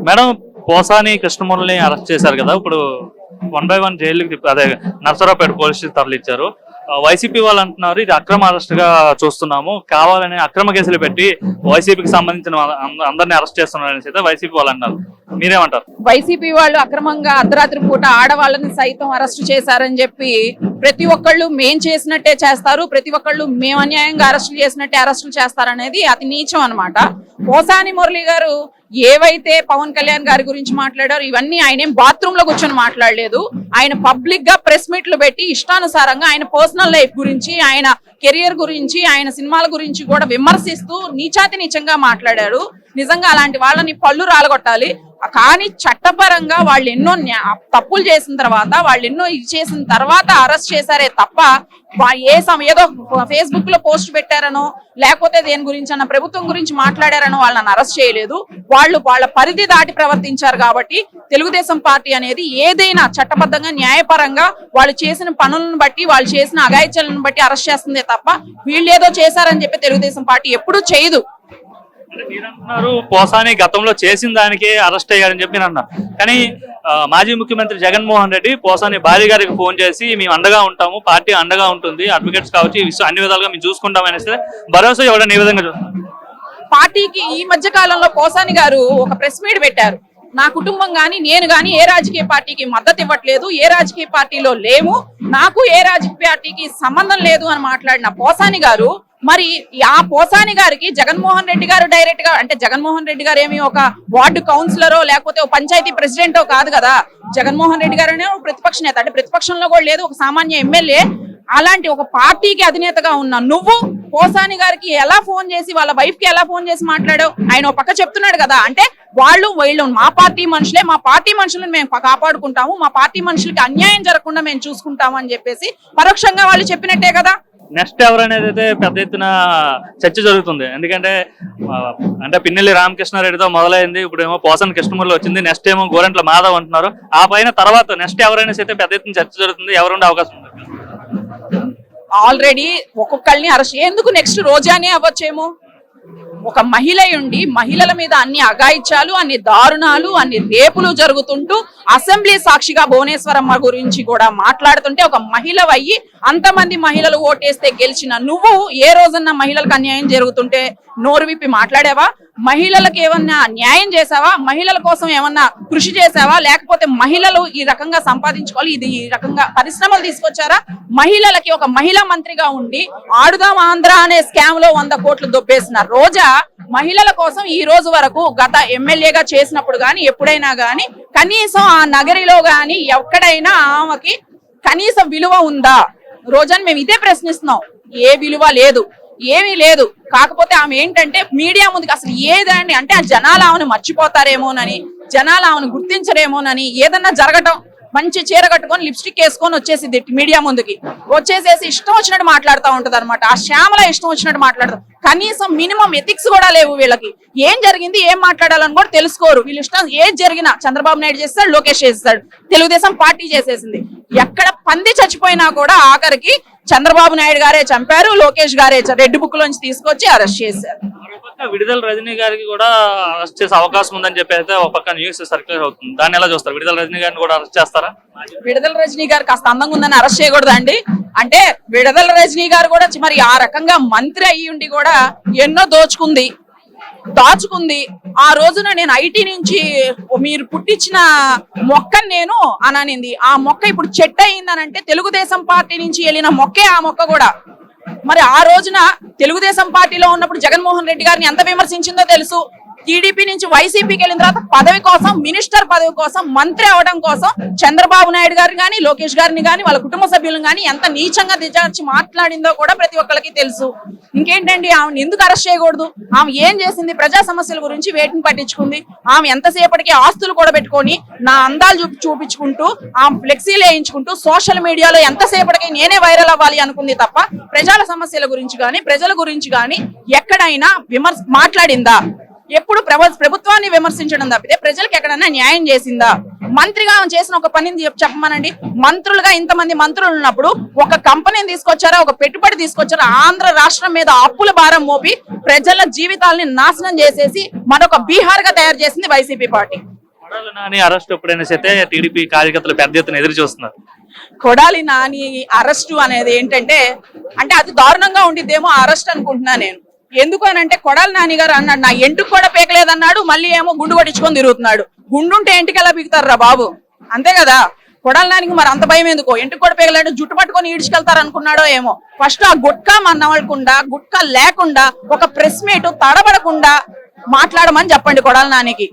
Madam, Posani కృష్ణమూర్తిని arrest చేశారు కదా, ఇప్పుడు 1 by 1 జైలుకి అదే నర్సరావుపేట పోలీసులు తరలించారు. వైసీపీ వాళ్ళు అంటున్నారు ఇది అక్రమ అరెస్ట్ గా చూస్తున్నాము, కావాలని అక్రమ కేసులు పెట్టి వైసీపీకి సంబంధించిన అందరినీ అరెస్ట్ చేస్తున్నారు అనేసి అయితే వైసీపీ వాళ్ళు అంటారు. మీరేమంటారు? వైసీపీ వాళ్ళు అక్రమంగా అర్ధరాత్రి పూట ఆడవాళ్ళని సైతం అరెస్ట్ చేశారని చెప్పి ప్రతి ఒక్కళ్ళు మేం చేసినట్టే చేస్తారు, ప్రతి ఒక్కళ్ళు మేము అన్యాయంగా అరెస్టులు చేసినట్టే అరెస్టులు చేస్తారనేది అతి నీచం అన్నమాట. పోసాని మురళి గారు ఏవైతే పవన్ కళ్యాణ్ గారి గురించి మాట్లాడారు ఇవన్నీ ఆయన ఏం బాత్రూమ్ లో కూర్చొని మాట్లాడలేదు. ఆయన పబ్లిక్ గా ప్రెస్ మీట్లు పెట్టి ఇష్టానుసారంగా ఆయన పర్సనల్ లైఫ్ గురించి, ఆయన కెరియర్ గురించి, ఆయన సినిమాల గురించి కూడా విమర్శిస్తూ నీచాతి నీచంగా మాట్లాడారు. నిజంగా అలాంటి వాళ్ళని పళ్ళు రాలగొట్టాలి. కానీ చట్టపరంగా వాళ్ళు ఎన్నో తప్పులు చేసిన తర్వాత, వాళ్ళు ఎన్నో ఇది చేసిన తర్వాత అరెస్ట్ చేశారే తప్ప ఏదో ఫేస్బుక్ లో పోస్ట్ పెట్టారనో లేకపోతే దేని గురించి అన్న ప్రభుత్వం గురించి మాట్లాడారనో వాళ్ళని అరెస్ట్ చేయలేదు. వాళ్ళు వాళ్ళ పరిధి దాటి ప్రవర్తించారు కాబట్టి తెలుగుదేశం పార్టీ అనేది ఏదైనా చట్టబద్ధంగా న్యాయపరంగా వాళ్ళు చేసిన పనులను బట్టి, వాళ్ళు చేసిన అఘాయిత్యాలను బట్టి అరెస్ట్ చేస్తుందే తప్ప వీళ్ళు ఏదో చేశారని చెప్పి తెలుగుదేశం పార్టీ ఎప్పుడూ చేయదు. మీరంటున్నారు పోసాని గతంలో చేసిన దానికే అరెస్ట్ అయ్యారని చెప్పి అన్నారు. కానీ మాజీ ముఖ్యమంత్రి జగన్మోహన్ రెడ్డి పోసాని భార్య గారికి ఫోన్ చేసి మేము అండగా ఉంటాము, పార్టీ అండగా ఉంటుంది, అడ్వకేట్స్ కావచ్చు అన్ని విధాలుగా మేము చూసుకుంటాం అనేసి భరోసా ఇవ్వడం ఏ విధంగా చూస్తారు? పార్టీకి ఈ మధ్య కాలంలో పోసాని గారు ఒక ప్రెస్ మీట్ పెట్టారు. నా కుటుంబం గాని నేను గాని ఏ రాజకీయ పార్టీకి మద్దతు ఇవ్వట్లేదు, ఏ రాజకీయ పార్టీలో లేము, నాకు ఏ రాజకీయ పార్టీకి సంబంధం లేదు అని మాట్లాడిన పోసాని గారు, మరి ఆ పోసాని గారికి జగన్మోహన్ రెడ్డి గారు డైరెక్ట్ గా, అంటే జగన్మోహన్ రెడ్డి గారు ఏమి ఒక వార్డు కౌన్సిలరో లేకపోతే ఒక పంచాయతీ ప్రెసిడెంటో కాదు కదా. జగన్మోహన్ రెడ్డి గారు ప్రతిపక్ష నేత, అంటే ప్రతిపక్షంలో కూడా లేదు, ఒక సామాన్య ఎమ్మెల్యే. అలాంటి ఒక పార్టీకి అధినేతగా ఉన్న నువ్వు పోసాని గారికి ఎలా ఫోన్ చేసి, వాళ్ళ వైఫ్ కి ఎలా ఫోన్ చేసి మాట్లాడావు? ఆయన ఒక పక్క చెప్తున్నాడు కదా, అంటే వీళ్ళు మా పార్టీ మనుషులే, మా పార్టీ మనుషులను మేము కాపాడుకుంటాము, మా పార్టీ మనుషులకి అన్యాయం జరగకుండా మేము చూసుకుంటాము అని చెప్పేసి పరోక్షంగా వాళ్ళు చెప్పినట్టే కదా. నెక్స్ట్ ఎవరు అనేది అయితే పెద్ద ఎత్తున చర్చ జరుగుతుంది. ఎందుకంటే పిన్నెల్లి రామకృష్ణారెడ్డితో మొదలైంది, ఇప్పుడు ఏమో పోసాని కృష్ణమూర్తి వచ్చింది, నెక్స్ట్ ఏమో గోరంట్ల మాధవ్ అంటున్నారు. ఆ పైన తర్వాత నెక్స్ట్ ఎవరైనా అయితే పెద్ద ఎత్తున చర్చ జరుగుతుంది. ఎవరుండే అవకాశం ఉంది? ఆల్రెడీ ఒక్కొక్కళ్ళని అరెస్ట్, ఎందుకు నెక్స్ట్ రోజానే అవ్వచ్చేమో. ఒక మహిళ ఉండి మహిళల మీద అన్ని అఘాయిత్యాలు, అన్ని దారుణాలు, అన్ని రేపులు జరుగుతుంటూ అసెంబ్లీ సాక్షిగా భువనేశ్వరమ్మ గురించి కూడా మాట్లాడుతుంటే ఒక మహిళవయ్యి అంతమంది మహిళలు ఓటేస్తే గెలిచిన నువ్వు ఏ రోజన్నా మహిళలకు అన్యాయం జరుగుతుంటే నోరు విప్పి మాట్లాడావా? మహిళలకు ఏమన్నా న్యాయం చేసావా? మహిళల కోసం ఏమన్నా కృషి చేసావా? లేకపోతే మహిళలు ఈ రకంగా సంపాదించుకోవాలి, ఇది ఈ రకంగా పరిశ్రమలు తీసుకొచ్చారా? మహిళలకి ఒక మహిళా మంత్రిగా ఉండి ఆడుదాం ఆంధ్ర అనే స్కామ్ లో 100 కోట్లు దొబ్బేసిన రోజా మహిళల కోసం ఈ రోజు వరకు గత ఎమ్మెల్యేగా చేసినప్పుడు గాని ఎప్పుడైనా గాని కనీసం ఆ నగరిలో గాని ఎక్కడైనా ఆమెకి కనీసం విలువ ఉందా? రోజాని మేము ఇదే ప్రశ్నిస్తున్నాం. ఏ విలువ లేదు, ఏమీ లేదు. కాకపోతే ఆమె ఏంటంటే మీడియా ముందుకు అసలు ఏదండి అంటే ఆ జనాలు ఆమెను మర్చిపోతారేమోనని, జనాలు ఆమెను గుర్తించరేమోనని, ఏదన్నా జరగటం మంచి చీర కట్టుకొని లిప్స్టిక్ వేసుకొని వచ్చేసింది మీడియా ముందుకి, వచ్చేసేసి ఇష్టం వచ్చినట్టు మాట్లాడుతూ ఉంటది అనమాట. ఆ శ్యామల ఇష్టం వచ్చినట్టు మాట్లాడతారు. కనీసం మినిమం ఎథిక్స్ కూడా లేవు వీళ్ళకి. ఏం జరిగింది, ఏం మాట్లాడాలని కూడా తెలుసుకోరు. వీళ్ళు ఇష్టం ఏది జరిగినా చంద్రబాబు నాయుడు చేస్తాడు, లోకేష్ చేస్తాడు, తెలుగుదేశం పార్టీ చేసేసింది. ఎక్కడ పంది చచ్చిపోయినా కూడా ఆఖరికి చంద్రబాబు నాయుడు గారే చంపారు, లోకేష్ గారే రెడ్ బుక్ లోంచి తీసుకొచ్చి అరెస్ట్ చేశారు. విడుదల రజనీ గారికి కూడా అరెస్ట్ చేసే అవకాశం ఉందని చెప్పి అయితే ఒక పక్క న్యూస్ సర్క్యులేట్ అవుతుంది. దాన్ని ఎలా చూస్తారు? విడుదల రజనీ గారిని కూడా అరెస్ట్ చేస్తారా? విడుదల రజనీ గారు కాస్త అందంగా ఉందని అరెస్ట్ చేయకూడదు అండి. అంటే విడుదల రజనీ గారు కూడా మరి ఆ రకంగా మంత్రి అయ్యి ఉండి కూడా ఎన్నో దాచుకుంది. ఆ రోజున నేను ఐటీ నుంచి మీరు పుట్టించిన మొక్కని నేను అననింది. ఆ మొక్క ఇప్పుడు చెట్టు అయిందనంటే తెలుగుదేశం పార్టీ నుంచి వెళ్ళిన మొక్కే ఆ మొక్క కూడా. మరి ఆ రోజున తెలుగుదేశం పార్టీలో ఉన్నప్పుడు జగన్మోహన్ రెడ్డి గారిని ఎంత విమర్శించిందో తెలుసు. టీడీపీ నుంచి వైసీపీకి వెళ్ళిన తర్వాత పదవి కోసం, మినిస్టర్ పదవి కోసం, మంత్రి అవడం కోసం చంద్రబాబు నాయుడు గారిని కానీ, లోకేష్ గారిని కానీ, వాళ్ళ కుటుంబ సభ్యులను కానీ ఎంత నీచంగా దిగజార్చి మాట్లాడిందో కూడా ప్రతి ఒక్కరికి తెలుసు. ఇంకేంటండి, ఆమెను ఎందుకు అరెస్ట్ చేయకూడదు? ఆమె ఏం చేసింది? ప్రజా సమస్యల గురించి వేటిని పట్టించుకుంది? ఆమె ఎంతసేపటికి ఆస్తులు కూడా పెట్టుకొని నా అందాలు చూపించుకుంటూ, ఆమె ఫ్లెక్సీలు వేయించుకుంటూ సోషల్ మీడియాలో ఎంతసేపటికి నేనే వైరల్ అవ్వాలి అనుకుంది తప్ప ప్రజల సమస్యల గురించి కానీ, ప్రజల గురించి కానీ ఎక్కడైనా మాట్లాడిందా? ఎప్పుడు ప్రభుత్వాన్ని విమర్శించడం తప్పితే ప్రజలకు ఎక్కడైనా న్యాయం చేసిందా? మంత్రిగా ఆమె చేసిన ఒక పనిని చెప్పమనండి. మంత్రులుగా ఇంతమంది మంత్రులు ఉన్నప్పుడు ఒక కంపెనీని తీసుకొచ్చారా, ఒక పెట్టుబడి తీసుకొచ్చారా, ఆంధ్ర రాష్ట్రం మీద అప్పుల భారం మోపి ప్రజల జీవితాలని నాశనం చేసేసి మరొక బీహార్ గా తయారు చేసింది YCP party. Kodali Nani arrest ఎప్పుడైనా సైతే టీడీపీ కార్యకర్తలు పెద్ద ఎత్తున ఎదురు చూస్తున్నారు. కొడాలి నాని అరెస్టు అనేది ఏంటంటే అది దారుణంగా ఉండిద్దేమో అరెస్ట్ అనుకుంటున్నా నేను. ఎందుకు అని అంటే కొడాలి నాని గారు అన్నాడు, నా ఎంటుకు కూడా పీకలేదన్నాడు, మళ్ళీ ఏమో గుండు కొట్టించుకొని తిరుగుతున్నాడు. గుండుంటే ఎంటికి ఎలా పీకుతారా బాబు, అంతే కదా. కొడాలి నానికి మరి అంత భయం ఎందుకో, ఎంటుకు కూడా పీకలేడు, జుట్టు పట్టుకొని ఈడ్చుకెళ్తారు అనుకున్నాడో ఏమో. ఫస్ట్ ఆ గుట్కా మన్నవకుండా, గుట్కా లేకుండా ఒక ప్రెస్ మీట్ తడబడకుండా మాట్లాడమని చెప్పండి కొడాలి నానికి.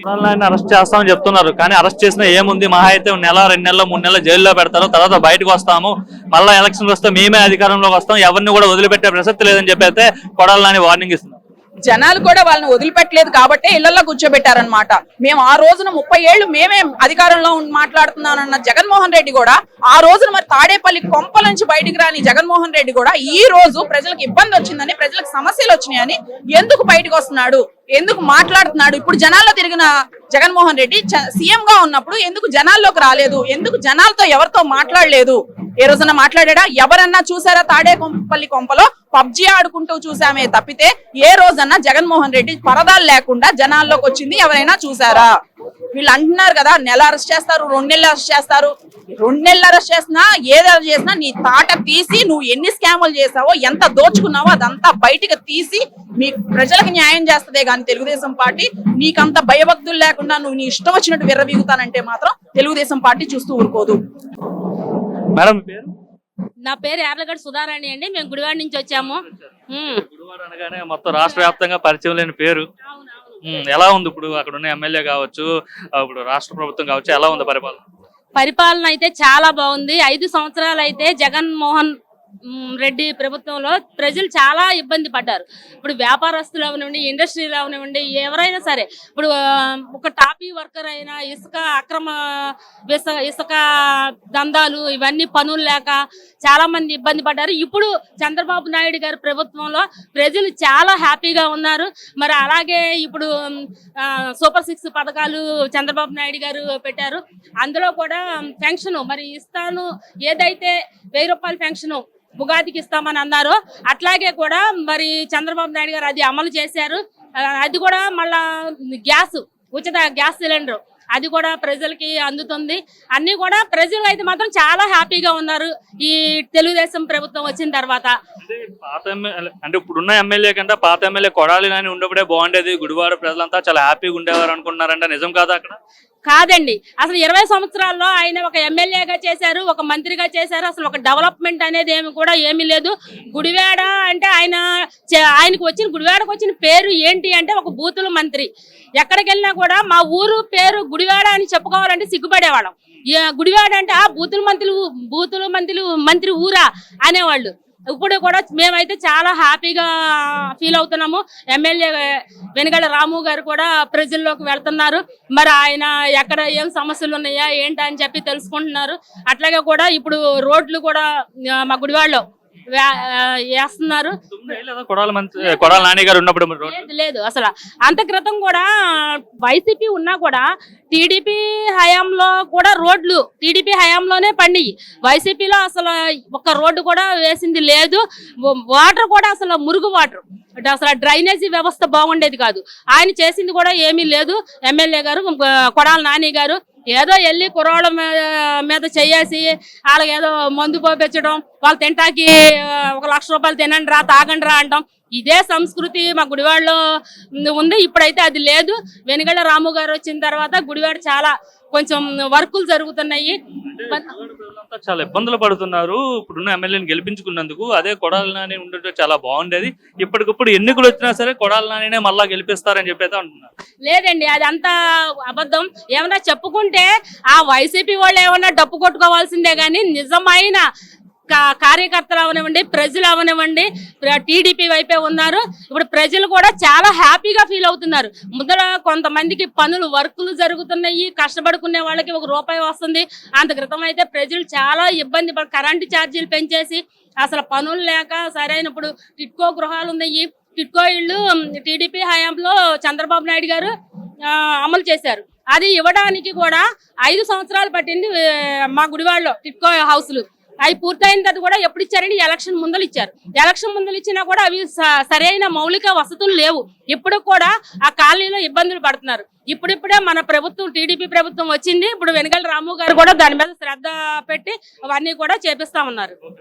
కొడాలి నాని అరెస్ట్ చేస్తామని చెప్తున్నారు, కానీ అరెస్ట్ చేసిన ఏముంది, మహా అయితే 1 నెల 2 నెలలు 3 నెలలు జైల్లో పెడతారు, తర్వాత బయటకు వస్తాము, మళ్ళా ఎలక్షన్ వస్తే మేమే అధికారంలోకి వస్తాం, ఎవరిని కూడా వదిలిపెట్టే ప్రసక్తి లేదని చెప్పి అయితే కొడాలి నాని వార్నింగ్ ఇస్తున్నారు. జనాలు కూడా వాళ్ళని వదిలిపెట్టలేదు కాబట్టి ఇళ్లలో కూర్చోబెట్టారనమాట. మేము ఆ రోజున 30 ఏళ్లు మేమే అధికారంలో మాట్లాడుతున్నానన్న జగన్మోహన్ రెడ్డి కూడా ఆ రోజున మరి తాడేపల్లి కొంపల నుంచి బయటికి రాని జగన్మోహన్ రెడ్డి కూడా ఈ రోజు ప్రజలకు ఇబ్బంది వచ్చిందని, ప్రజలకు సమస్యలు వచ్చినాయని ఎందుకు బయటకు వస్తున్నాడు, ఎందుకు మాట్లాడుతున్నాడు? ఇప్పుడు జనాల్లో తిరిగిన జగన్మోహన్ రెడ్డి సీఎం గా ఉన్నప్పుడు ఎందుకు జనాల్లోకి రాలేదు, ఎందుకు జనాలతో ఎవరితో మాట్లాడలేదు? ఏ రోజున మాట్లాడా? ఎవరన్నా చూసారా? తాడేపల్లి కొంపలో పబ్జీ ఆడుకుంటూ చూసామే తప్పితే ఏ రోజన్నా జగన్మోహన్ రెడ్డి పరదాలు లేకుండా జనాల్లోకి వచ్చింది ఎవరైనా చూసారా? వీళ్ళు అంటున్నారు కదా, నెల అరెస్ట్ చేస్తారు, 2 నెలలు అరెస్ట్ చేస్తారు. 2 నెలలు అరెస్ట్ చేసినా ఏది అరెస్ట్ చేసినా నీ తాట తీసి నువ్వు ఎన్ని స్కాములు చేసావో, ఎంత దోచుకున్నావో అదంతా బయటకు తీసి మీ ప్రజలకు న్యాయం చేస్తదే గాని తెలుగుదేశం పార్టీ నీకంత భయభక్తులు లేకుండా నువ్వు నీ ఇష్టం వచ్చినట్టు విర్రవీగుతానంటే మాత్రం తెలుగుదేశం పార్టీ చూస్తూ ఊరుకోదు. మేడం పేరు? నా పేరు యార్లగడ్డ సుధారాణి అండి. మేము గుడివాడ నుంచి వచ్చాము. గుడివాడ అనగానే మొత్తం రాష్ట్ర వ్యాప్తంగా పరిచయం లేని పేరు. ఎలా ఉంది ఇప్పుడు అక్కడ ఉన్న ఎమ్మెల్యే కావచ్చు, ఇప్పుడు రాష్ట్ర ప్రభుత్వం కావచ్చు, ఎలా ఉంది పరిపాలన? పరిపాలన అయితే చాలా బాగుంది. 5 సంవత్సరాలు అయితే జగన్మోహన్ రెడ్డి ప్రభుత్వంలో ప్రజలు చాలా ఇబ్బంది పడ్డారు. ఇప్పుడు వ్యాపారస్తులు అవనివ్వండి, ఇండస్ట్రీలు అవనివ్వండి, ఎవరైనా సరే, ఇప్పుడు ఒక టాపీ వర్కర్ అయినా ఇసుక అక్రమ ఇసుక దందాలు ఇవన్నీ పనులు లేక చాలా మంది ఇబ్బంది పడ్డారు. ఇప్పుడు చంద్రబాబు నాయుడు గారి ప్రభుత్వంలో ప్రజలు చాలా హ్యాపీగా ఉన్నారు. మరి అలాగే ఇప్పుడు సూపర్ 6 పథకాలు చంద్రబాబు నాయుడు గారు పెట్టారు. అందులో కూడా పెన్షన్ మరి ఇస్తాను, ఏదైతే 1000 రూపాయల పెన్షన్ ఉగాదికి ఇస్తామని అన్నారు, అట్లాగే కూడా మరి చంద్రబాబు నాయుడు గారు అది అమలు చేశారు. అది కూడా మళ్ళా ఉచిత గ్యాస్ సిలిండర్ అది కూడా ప్రజలకి అందుతుంది. అన్ని కూడా ప్రజలు అయితే మాత్రం చాలా హ్యాపీగా ఉన్నారు ఈ తెలుగుదేశం ప్రభుత్వం వచ్చిన తర్వాత. అంటే ఇప్పుడున్న ఎమ్మెల్యే కంటే పాత ఎమ్మెల్యే కొడాలి నాని ఉండేప్పుడే బాగుండేది, గుడివాడ ప్రజలంతా చాలా హ్యాపీగా ఉండేవారు అనుకుంటున్నారంటే నిజం కాదా? అక్కడ కాదండి, అసలు 20 సంవత్సరాల్లో ఆయన ఒక ఎమ్మెల్యేగా చేశారు, ఒక మంత్రిగా చేశారు. అసలు ఒక డెవలప్మెంట్ అనేది ఏమీ లేదు. గుడివాడ అంటే ఆయనకు వచ్చిన గుడివాడకు వచ్చిన పేరు ఏంటి అంటే ఒక బూతుల మంత్రి. ఎక్కడికి వెళ్ళినా కూడా మా ఊరు పేరు గుడివాడ అని చెప్పుకోవాలంటే సిగ్గుపడేవాళ్ళం. గుడివాడ అంటే బూతుల మంత్రి ఊరా అనేవాళ్ళు. ఇప్పుడు కూడా మేమైతే చాలా హ్యాపీగా ఫీల్ అవుతున్నాము. ఎమ్మెల్యే వెనుగళ్ల రాము గారు కూడా ప్రజల్లోకి వెళ్తున్నారు. మరి ఆయన ఎక్కడ ఏం సమస్యలు ఉన్నాయా ఏంటా అని చెప్పి తెలుసుకుంటున్నారు. అట్లాగే కూడా ఇప్పుడు రోడ్లు కూడా మా గుడివాడలో వేస్తున్నారు. కొడాలి నాని గారు ఉన్నప్పుడు లేదు అసలు అంత క్రితం కూడా వైసీపీ ఉన్నా కూడా టీడీపీ హయాంలో కూడా రోడ్లు టీడీపీ హయాంలోనే పండి, వైసీపీలో అసలు ఒక రోడ్డు కూడా వేసింది లేదు. వాటర్ కూడా అసలు మురుగు వాటర్, అసలు డ్రైనేజీ వ్యవస్థ బాగుండేది కాదు. ఆయన చేసింది కూడా ఏమీ లేదు. ఎమ్మెల్యే గారు కొడాలి నాని గారు ఏదో వెళ్ళి కుర్రాళ్ళ మీద చేసి వాళ్ళకి ఏదో మందు పోపించడం, వాళ్ళు తింటాకి 1 లక్ష రూపాయలు తినండి రా తాగండి రా అంటాం. ఇదే సంస్కృతి మా గుడివాడలో ఉంది. ఇప్పుడైతే అది లేదు. వెనుగళ్ల రాము గారు వచ్చిన తర్వాత గుడివాడ చాలా కొంచెం వర్కులు జరుగుతున్నాయి. చాలా ఇబ్బందులు పడుతున్నారు ఇప్పుడున్న ఎమ్మెల్యేని గెలిపించుకున్నందుకు. అదే కొడాలి నాని ఉంటే చాలా బాగుండేది. ఇప్పటికప్పుడు ఎన్నికలు వచ్చినా సరే కొడాలి నానినే మళ్ళా గెలిపిస్తారని చెప్పేది అంటున్నారు. లేదండి, అది అంతా అబద్ధం. ఏమన్నా చెప్పుకుంటే ఆ వైసీపీ వాళ్ళు ఏమన్నా డప్పు కొట్టుకోవాల్సిందే కానీ నిజమైన కార్యకర్తలు అవనివ్వండి, ప్రజలు అవనివ్వండి టీడీపీ వైపే ఉన్నారు. ఇప్పుడు ప్రజలు కూడా చాలా హ్యాపీగా ఫీల్ అవుతున్నారు. ముందర కొంతమందికి వర్కులు జరుగుతున్నాయి, కష్టపడుకునే వాళ్ళకి 1 రూపాయి వస్తుంది. అంత క్రితం అయితే ప్రజలు చాలా ఇబ్బంది కరెంటు ఛార్జీలు పెంచేసి అసలు పనులు లేక సరైన ఇప్పుడు టిట్కో గృహాలు ఉన్నాయి. టిట్కో ఇళ్ళు టీడీపీ హయాంలో చంద్రబాబు నాయుడు గారు అమలు చేశారు. అది ఇవ్వడానికి కూడా 5 సంవత్సరాలు పట్టింది. మా గుడివాడలో టిట్కో హౌస్లు అవి పూర్తయిన తర్వాత కూడా ఎప్పుడు ఇచ్చారండి? ఎలక్షన్ ముందలు ఇచ్చారు. ఎలక్షన్ ముందలు ఇచ్చినా కూడా అవి సరైన మౌలిక వసతులు లేవు. ఇప్పుడు కూడా ఆ కాలనీలో ఇబ్బందులు పడుతున్నారు. ఇప్పుడిప్పుడే మన ప్రభుత్వం, టీడీపీ ప్రభుత్వం వచ్చింది. ఇప్పుడు వెనగల రాము గారు కూడా దాని మీద శ్రద్ధ పెట్టి అవన్నీ కూడా చేపిస్తా ఉన్నారు.